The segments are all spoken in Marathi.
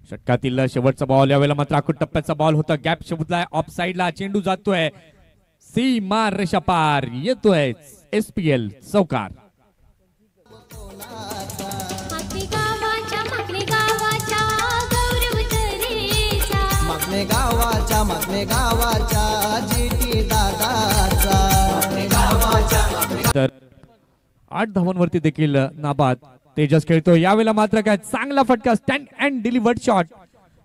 षटकातील शेवटचा बॉल यावेळेला मात्र आखूड टप्प्याचा बॉल होता, गॅप शोधलाय ऑफ साइडला, चेंडू जातोय सीमा रेषा पार, येतोय SPL चौकार। तर 8 धावांवरती देखील नाबाद तेजस खेळतो, यावेळेला मात्र काय चांगला फटका, स्टँड अँड डिलिव्हर्ड शॉट,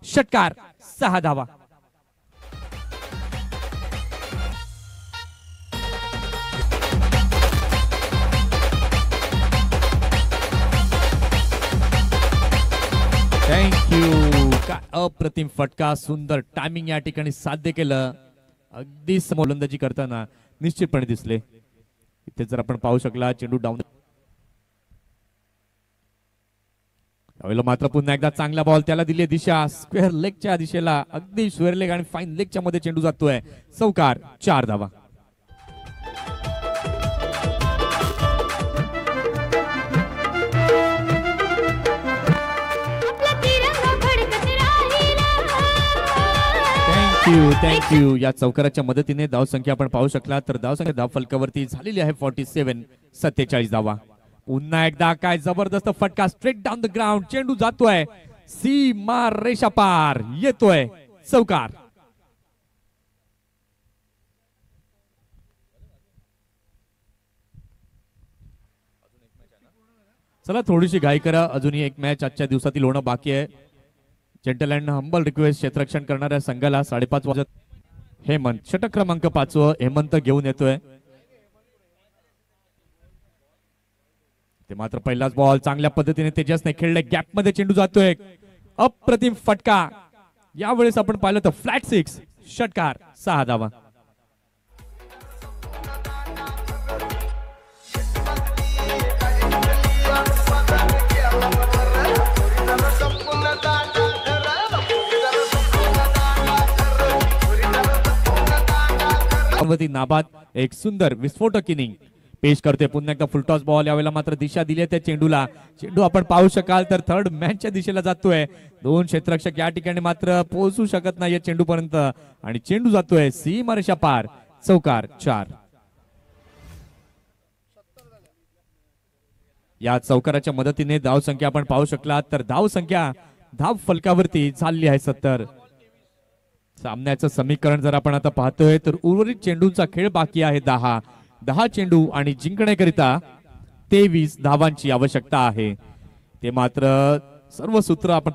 षटकार, 6 धावा। थँक्यू, काय अप्रतिम फटका, सुंदर टायमिंग या ठिकाणी साध्य केलं, अगदी गोलंदाजी करताना निश्चितपणे दिसले। इथे जर आपण पाहू शकला चेंडू डाऊन, यावेळेला मात्र पुन्हा एकदा चांगला बॉल, त्याला दिली दिशा स्क्वेअर लेगच्या दिशेला, अगदी स्क्वेअर लेग आणि फाईन लेगच्या मध्ये चेंडू जातोय, चौकार, 4 धावा। थँक्यू। या चौकाराच्या मदतीने धाव संख्या आपण पाहू शकला तर धाव संख्या धाव फलकावरती झालेली आहे 47, 47 धावा। पुन्हा एकदा काय जबरदस्त फटका, स्ट्रेट डाऊन द ग्राउंड, चेंडू जातोय सीमा रेषा पार, येतोय चौकार। चला थोडीशी घाई करा, अजूनही एक मॅच आजच्या दिवसातील होणं बाकी आहे। जेंटल अँड हंबल रिक्वेस्ट, क्षेत्ररक्षण करणाऱ्या संघाला 5:30 वाजत हेमंत, षटक क्रमांक 5 हेमंत घेऊन येतोय। ते मात्र पहिलाच बॉल चांगल्या पद्धतीने तेजसने खेळले, गॅप मध्ये चेंडू जातोय, अप्रतिम फटका, यावेळेस आपण पाहिलं तर फ्लॅट 6, षटकार, 6 धावा। नाबाद एक सुंदर विस्फोटक इनिंग पेश करते, पुन्हा एकदा फुलटॉस बॉल, यावेळेला मात्र दिशा दिली त्या चेंडूला, चेंडू आपण पाहू शकाल तर थर्ड मॅनच्या दिशेला जातोय, 2 क्षेत्ररक्षक या ठिकाणी मात्र पोहोचू शकत नाही चेंडू पर्यंत आणि चेंडू जातोय सीमारेषा पार, चौकार, 4। या चौकाराच्या मदतीने धाव संख्या आपण पाहू शकला तर धाव संख्या धाव फलकावरती झाली आहे 70। सामन्याचं समीकरण जर आपण आता पाहतोय तर उर्वरित चेंडूंचा खेळ बाकी आहे 10 चेंडू आणि जिंकण्याकरिता 23 धावांची आवश्यकता आहे। ते मात्र सर्व सूत्र आपण